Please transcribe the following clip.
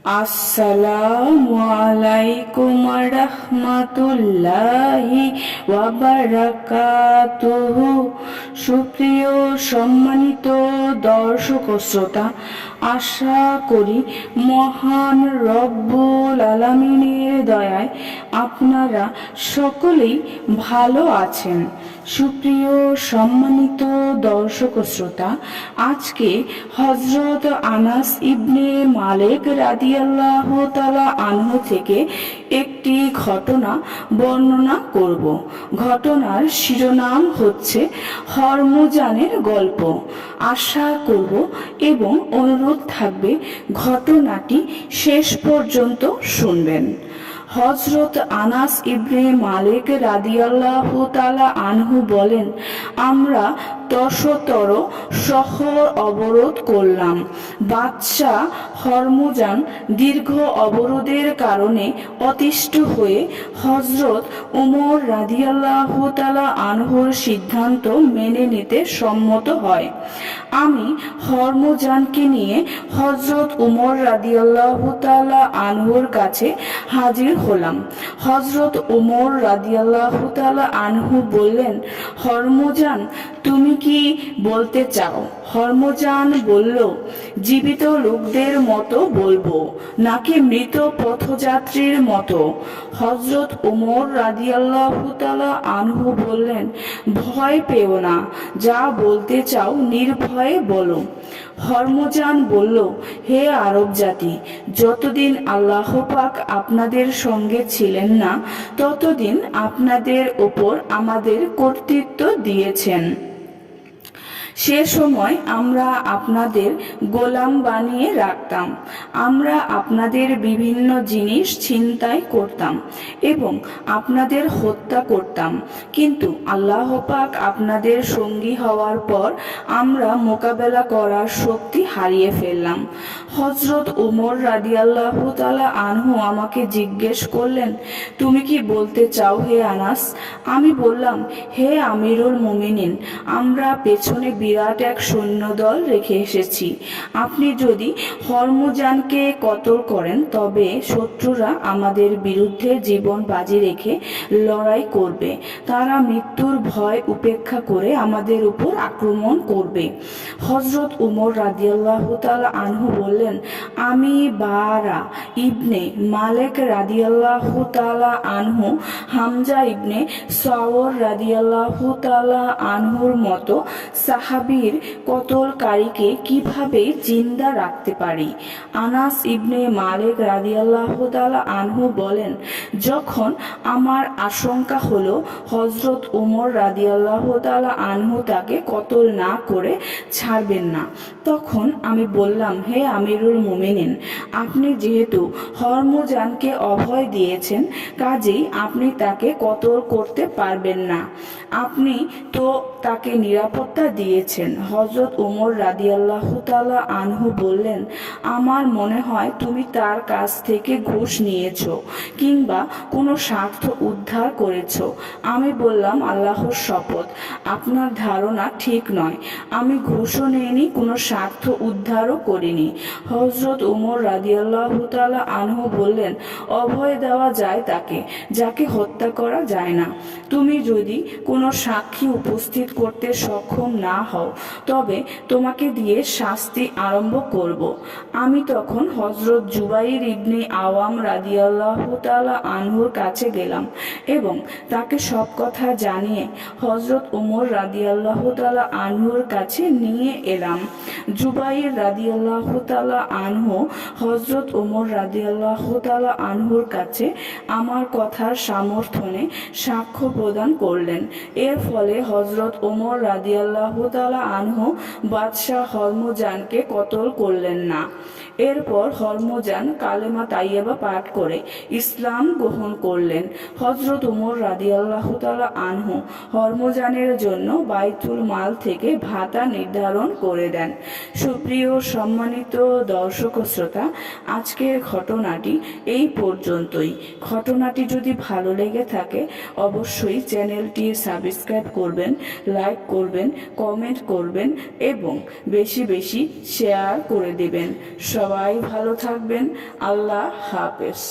আসসালামু আলাইকুম রাহমাতুল্লাহি ওয়া বারাকাতুহু। সুপ্রিয় সম্মানিত দর্শক ও শ্রোতা, আশা করি মহান রব্বুল আলামিনের দয়ায় আপনারা সকলেই ভালো আছেন। সুপ্রিয় সম্মানিত দর্শক ও শ্রোতা, আজকে হযরত আনাস ইবনে মালিক রাদিয়াল্লাহু তাআলা আনহু থেকে একটি ঘটনা বর্ণনা করব। ঘটনার শিরোনাম হচ্ছে হরমুজানের গল্প। আশা করব এবং অনুরোধ থাকবে ঘটনাটি শেষ পর্যন্ত শুনবেন। হযরত আনাস ইবনে মালিক রাদিয়াল্লাহু তাআলা আনহু বলেন, আমরা ১০তর শহর অবরোধ করলাম। বাদশাহ হরমুজান দীর্ঘ অবরোধের কারণে অতিষ্ঠ হয়ে হযরত উমর রাদিয়াল্লাহু তাআলা আনহুর সিদ্ধান্ত মেনে নিতে সম্মত হয়। আমি হরমুজানকে নিয়ে হযরত উমর রাদিয়াল্লাহু তাআলা আনহুর কাছে হাজির হলাম। হযরত উমর রাদিয়াল্লাহু তাআলা আনহু বললেন, হরমুজান, তুমি কি বলতে চাও? হরমুজান বলল, জীবিত লোকদের মতো বলবো নাকি মৃত পথযাত্রীর মতো? হযরত উমর রাদিয়াল্লাহু তাআলা আনহু বললেন, ভয় পেও না, যা বলতে চাও নির্ভয়ে বলো। হরমুজান বলল, হে আরব জাতি, যতদিন আল্লাহ পাক আপনাদের সঙ্গে ছিলেন না ততদিন আপনাদের উপর আমাদের কর্তৃত্ব দিয়েছেন। সে সময় আমরা আপনাদের গোলাম বানিয়ে রাখতাম। আমরা আপনাদের বিভিন্ন জিনিস ছিনতাই করতাম এবং আপনাদের হত্যা করতাম, কিন্তু আল্লাহ পাক আপনাদের সঙ্গী হওয়ার পর আমরা মোকাবেলা করার শক্তি হারিয়ে ফেললাম। হযরত উমর রাদিয়াল্লাহু তাআলা আনহু আমাকে জিজ্ঞেস করলেন, তুমি কি বলতে চাও হে আনাস? আমি বললাম, হে আমিরুল মুমিনিন, আমরা পেছনে বিরাট এক সৈন্যদল রেখে এসেছি। আপনি যদি হরমুজানকে কতল করেন তবে শত্রুরা আমাদের বিরুদ্ধে জীবন বাজি রেখে লড়াই করবে। তারা মৃত্যুর ভয় উপেক্ষা করে আমাদের উপর আক্রমণ করবে। হযরত উমর রাদিয়াল্লাহু তাআলা আনহু বললেন, আমি বারা ইবনে মালিক রাদিয়াল্লাহু তাআলা আনহু হামজা ইবনে সাওর রাদিয়াল্লাহু তাআলা আনহুর মতো সাহাবীর কতলকারীকে কিভাবে জিন্দা রাখতে পারি? আনাস ইবনে মালিক রাদিয়াল্লাহু তাআলা আনহু বলেন, যখন আমার আশঙ্কা হলো হযরত উমর রাদিয়াল্লাহু তাআলা আনহু তাকে কতল না করে ছাড়বেন না, তখন আমি বললাম, হে আমিরুল মুমিনিন, আপনি যেহেতু হরমুজানকে অভয় দিয়েছেন, কাজেই আপনি তাকে কতল করতে পারবেন না। আপনি তো তাকে নিরাপত্তা দিয়েছেন। হযরত উমর রাদিয়াল্লাহু তাআলা আনহু বললেন, আমার মনে হয় তুমি তার কাছ থেকে ঘুষ নিয়েছো কিংবা কোনো স্বার্থ উদ্ধার করেছো। আমি বললাম, আল্লাহর শপথ, আপনার ধারণা ঠিক নয়। আমি ঘুষও নেইনি, কোনো স্বার্থ উদ্ধারও করিনি। হযরত উমর রাদিয়াল্লাহু তাআলা আনহু বললেন, অভয় দেওয়া যায় তাকে যাকে হত্যা করা যায় না। তুমি যদি কোনো সাক্ষী উপস্থিত করতে সক্ষম না হও তবে তোমাকে দিয়ে শাস্তি আরম্ভ করব। আমি তখন হযরত জুবাইর ইবনে আওয়াম রাদিয়াল্লাহু তাআলা আনহুর কাছে গেলাম এবং তাকে সব কথা জানিয়ে হযরত উমর রাদিয়াল্লাহু তাআলা আনহুর কাছে নিয়ে এলাম। জুবাইর রাদিয়াল্লাহু তাআলা আনহু হযরত উমর রাদিয়াল্লাহু তাআলা আনহুর কাছে আমার কথার সমর্থনে সাক্ষ্য প্রদান করলেন। এর ফলে হযরত উমর রাদিয়াল্লাহু তাআলা আনহু বাদশাহ হরমুজানকে কতল করলেন না। এরপর হরমুজান কালেমা তাইয়্যিবা পাঠ করে ইসলাম গ্রহণ করলেন। হযরত উমর রাদিয়াল্লাহু তাআলা আনহু হরমুজানের জন্য বাইতুল মাল থেকে ভাতা নির্ধারণ করে দেন। সুপ্রিয় সম্মানিত দর্শক ও শ্রোতা, আজকের ঘটনাটি এই পর্যন্তই। ঘটনাটি যদি ভালো লেগে থাকে অবশ্যই চ্যানেলটি সাবস্ক্রাইব করবেন, লাইক করবেন, কমেন্ট কমেন্ট করবেন এবং বেশি বেশি শেয়ার করে দেবেন। সবাই ভালো থাকবেন। আল্লাহ হাফেজ।